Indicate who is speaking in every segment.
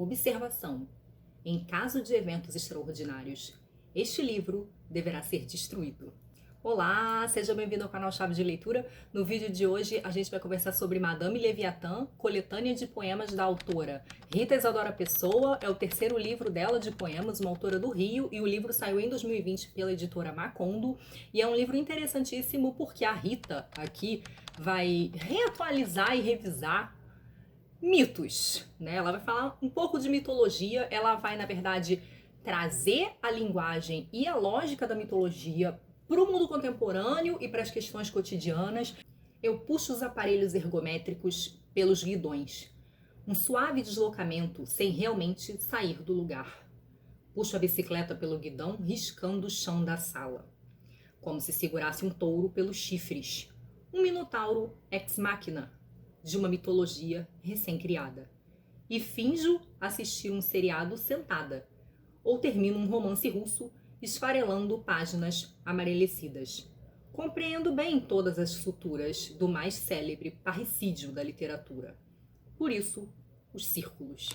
Speaker 1: Observação: em caso de eventos extraordinários, este livro deverá ser destruído. Olá, seja bem-vindo ao canal Chave de Leitura. No vídeo de hoje a gente vai conversar sobre Madame Leviathan, coletânea de poemas da autora Rita Isadora Pessoa. É o terceiro livro dela de poemas, uma autora do Rio, e o livro saiu em 2020 pela editora Macondo. E é um livro interessantíssimo porque a Rita aqui vai reatualizar e revisar mitos, né? Ela vai falar um pouco de mitologia, ela vai, na verdade, trazer a linguagem e a lógica da mitologia para o mundo contemporâneo e para as questões cotidianas. Eu puxo os aparelhos ergométricos pelos guidões. Um suave deslocamento sem realmente sair do lugar. Puxo a bicicleta pelo guidão, riscando o chão da sala. Como se segurasse um touro pelos chifres. Um minotauro ex machina de uma mitologia recém-criada. E finjo assistir um seriado sentada. Ou termino um romance russo esfarelando páginas amarelecidas. Compreendo bem todas as suturas do mais célebre parricídio da literatura. Por isso, os círculos.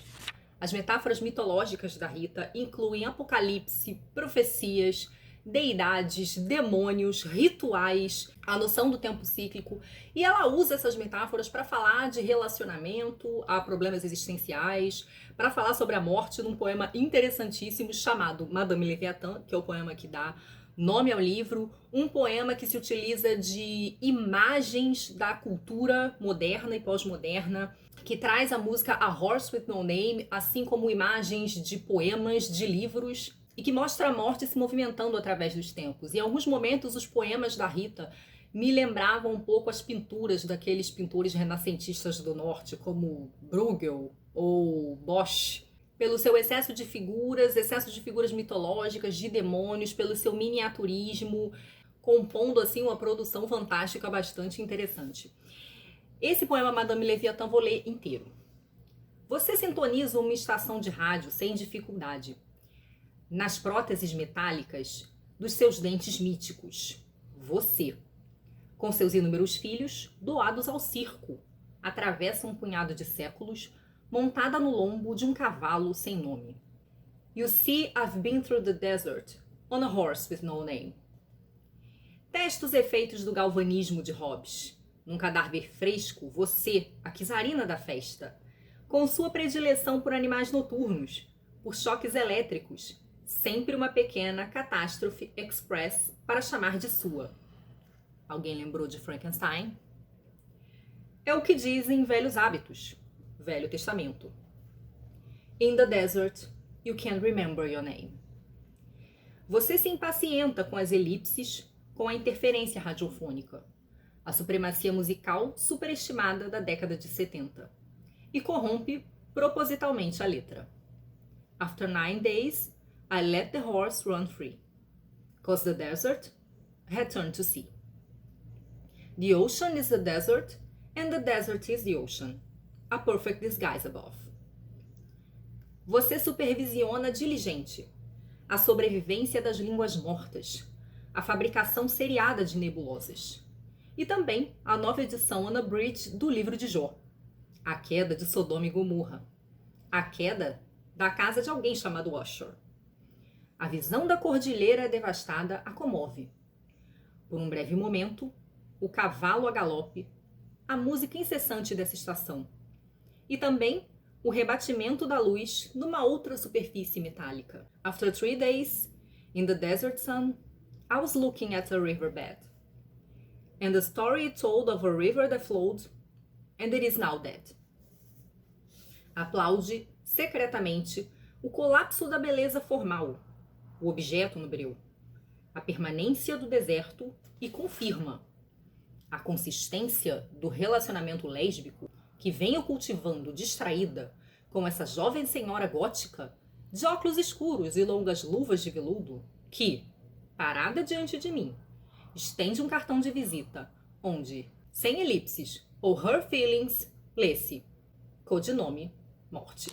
Speaker 1: As metáforas mitológicas da Rita incluem apocalipse, profecias, deidades, demônios, rituais, a noção do tempo cíclico, e ela usa essas metáforas para falar de relacionamento, a problemas existenciais, para falar sobre a morte num poema interessantíssimo chamado Madame Leviathan, que é o poema que dá nome ao livro, um poema que se utiliza de imagens da cultura moderna e pós-moderna, que traz a música A Horse with No Name, assim como imagens de poemas, de livros, e que mostra a morte se movimentando através dos tempos. E em alguns momentos os poemas da Rita me lembravam um pouco as pinturas daqueles pintores renascentistas do norte, como Bruegel ou Bosch, pelo seu excesso de figuras mitológicas, de demônios, pelo seu miniaturismo, compondo assim uma produção fantástica bastante interessante. Esse poema Madame Leviathan vou ler inteiro. Você sintoniza uma estação de rádio sem dificuldade. Nas próteses metálicas dos seus dentes míticos. Você, com seus inúmeros filhos, doados ao circo, atravessa um punhado de séculos, montada no lombo de um cavalo sem nome. You see, I've been through the desert, on a horse with no name. Testa os efeitos do galvanismo de Hobbes. Num cadáver fresco, você, a czarina da festa, com sua predileção por animais noturnos, por choques elétricos, sempre uma pequena catástrofe express para chamar de sua. Alguém lembrou de Frankenstein? É o que dizem Velhos Hábitos, Velho Testamento. In the desert, you can't remember your name. Você se impacienta com as elipses, com a interferência radiofônica, a supremacia musical superestimada da década de 70, e corrompe propositalmente a letra. After 9 days, I let the horse run free, 'cause the desert had turned to sea. The ocean is the desert, and the desert is the ocean, a perfect disguise above. Você supervisiona diligente a sobrevivência das línguas mortas, a fabricação seriada de nebulosas, e também a nova edição unabridged do livro de Jó, a queda de Sodoma e Gomorra, a queda da casa de alguém chamado Usher. A visão da cordilheira devastada a comove. Por um breve momento, o cavalo a galope, a música incessante dessa estação. E também o rebatimento da luz numa outra superfície metálica. After 3 days, in the desert sun, I was looking at a riverbed. And the story it told of a river that flowed, and it is now dead. Aplaude, secretamente, o colapso da beleza formal, o objeto no breu, a permanência do deserto e confirma a consistência do relacionamento lésbico que venho cultivando distraída com essa jovem senhora gótica de óculos escuros e longas luvas de veludo que, parada diante de mim, estende um cartão de visita onde, sem elipses ou her feelings, lê-se codinome morte.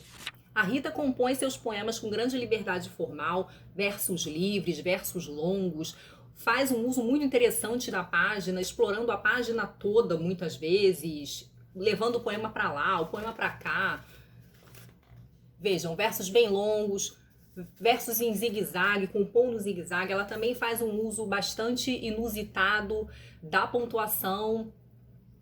Speaker 1: A Rita compõe seus poemas com grande liberdade formal, versos livres, versos longos, faz um uso muito interessante da página, explorando a página toda muitas vezes, levando o poema para lá, o poema para cá. Vejam, versos bem longos, versos em zigue-zague, com pão no zigue-zague. Ela também faz um uso bastante inusitado da pontuação,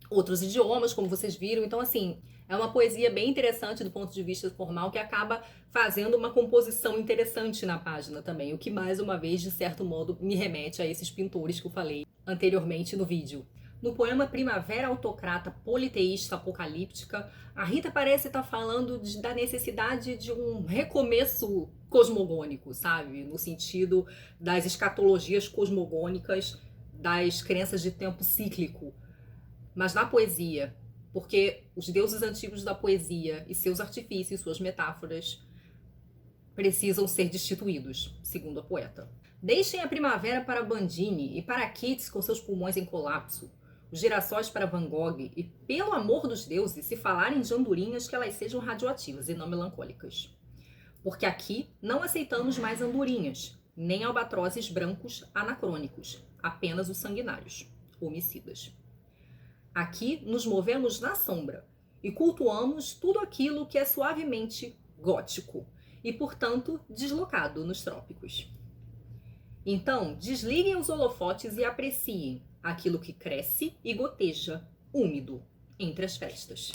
Speaker 1: outros idiomas, como vocês viram. Então, assim, é uma poesia bem interessante do ponto de vista formal, que acaba fazendo uma composição interessante na página também, o que, mais uma vez, de certo modo, me remete a esses pintores que eu falei anteriormente no vídeo. No poema Primavera Autocrata Politeísta Apocalíptica, a Rita parece estar falando da necessidade de um recomeço cosmogônico, sabe? No sentido das escatologias cosmogônicas, das crenças de tempo cíclico. Mas na poesia, porque os deuses antigos da poesia e seus artifícios, suas metáforas, precisam ser destituídos, segundo a poeta. Deixem a primavera para Bandini e para Keats com seus pulmões em colapso, os girassóis para Van Gogh e, pelo amor dos deuses, se falarem de andorinhas, que elas sejam radioativas e não melancólicas. Porque aqui não aceitamos mais andorinhas, nem albatrozes brancos anacrônicos, apenas os sanguinários, homicidas. Aqui nos movemos na sombra e cultuamos tudo aquilo que é suavemente gótico e, portanto, deslocado nos trópicos. Então, desliguem os holofotes e apreciem aquilo que cresce e goteja, úmido, entre as frestas.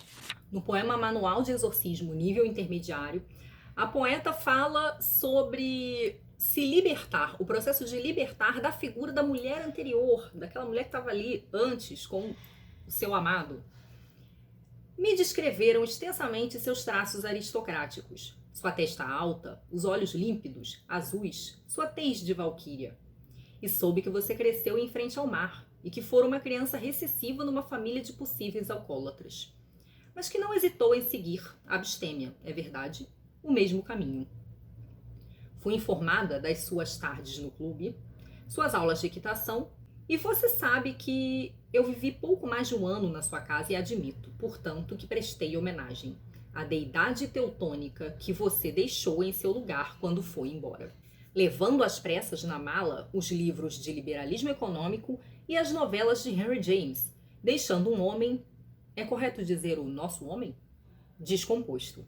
Speaker 1: No poema Manual de Exorcismo, nível intermediário, a poeta fala sobre se libertar, o processo de libertar da figura da mulher anterior, daquela mulher que estava ali antes com o seu amado. Me descreveram extensamente seus traços aristocráticos, sua testa alta, os olhos límpidos, azuis, sua tez de valquíria. E soube que você cresceu em frente ao mar e que fora uma criança recessiva numa família de possíveis alcoólatras, mas que não hesitou em seguir, abstêmia, é verdade, o mesmo caminho. Fui informada das suas tardes no clube, suas aulas de equitação, e você sabe que eu vivi pouco mais de um ano na sua casa e admito, portanto, que prestei homenagem à deidade teutônica que você deixou em seu lugar quando foi embora, levando às pressas na mala os livros de liberalismo econômico e as novelas de Henry James, deixando um homem, é correto dizer o nosso homem? Descomposto,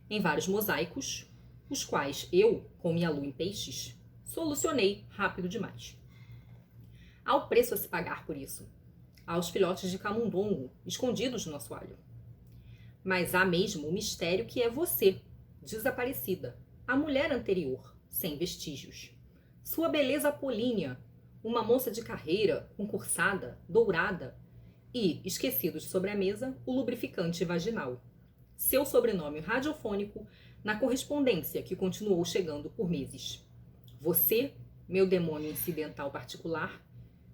Speaker 1: em vários mosaicos, os quais eu, com minha lua em peixes, solucionei rápido demais. Há o preço a se pagar por isso. Há os filhotes de camundongo escondidos no assoalho. Mas há mesmo o mistério que é você, desaparecida, a mulher anterior, sem vestígios. Sua beleza apolínea, uma moça de carreira, concursada, dourada, e, esquecidos sobre a mesa, o lubrificante vaginal. Seu sobrenome radiofônico na correspondência que continuou chegando por meses. Você, meu demônio incidental particular,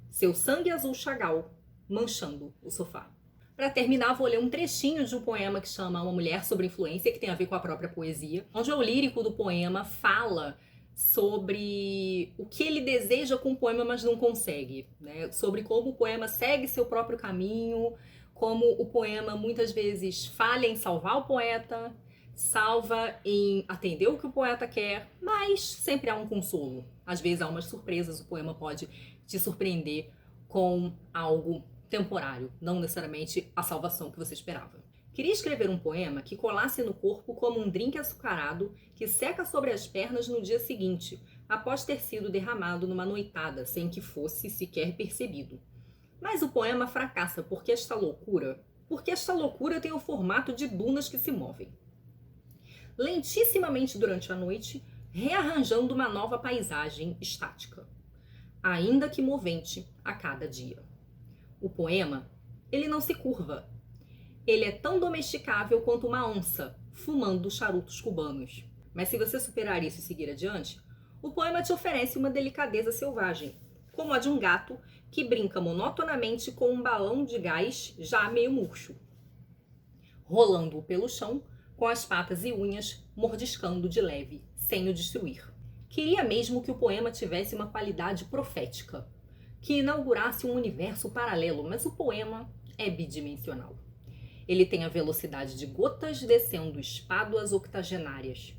Speaker 1: seu sangue azul chagal, manchando o sofá. Para terminar, vou ler um trechinho de um poema que chama Uma Mulher sobre Influência, que tem a ver com a própria poesia, onde o lírico do poema fala sobre o que ele deseja com o poema, mas não consegue, né? Sobre como o poema segue seu próprio caminho, como o poema muitas vezes falha em salvar o poeta, salva em atender o que o poeta quer, mas sempre há um consolo. Às vezes há umas surpresas, o poema pode te surpreender com algo temporário, não necessariamente a salvação que você esperava. Queria escrever um poema que colasse no corpo como um drink açucarado que seca sobre as pernas no dia seguinte, após ter sido derramado numa noitada, sem que fosse sequer percebido. Mas o poema fracassa porque esta loucura tem o formato de dunas que se movem. Lentissimamente durante a noite, rearranjando uma nova paisagem estática, ainda que movente a cada dia. O poema, ele não se curva. Ele é tão domesticável quanto uma onça, fumando charutos cubanos. Mas se você superar isso e seguir adiante, o poema te oferece uma delicadeza selvagem, como a de um gato que brinca monotonamente com um balão de gás já meio murcho, rolando-o pelo chão com as patas e unhas, mordiscando de leve, sem o destruir. Queria mesmo que o poema tivesse uma qualidade profética, que inaugurasse um universo paralelo, mas o poema é bidimensional. Ele tem a velocidade de gotas descendo espáduas octogenárias,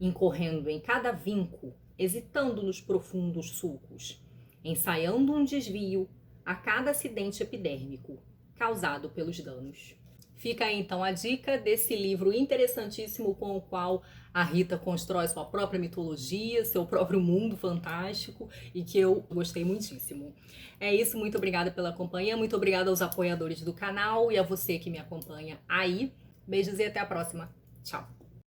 Speaker 1: incorrendo em cada vinco, hesitando nos profundos sulcos, ensaiando um desvio a cada acidente epidérmico causado pelos danos. Fica aí então a dica desse livro interessantíssimo com o qual a Rita constrói sua própria mitologia, seu próprio mundo fantástico e que eu gostei muitíssimo. É isso, muito obrigada pela companhia, muito obrigada aos apoiadores do canal e a você que me acompanha aí. Beijos e até a próxima. Tchau!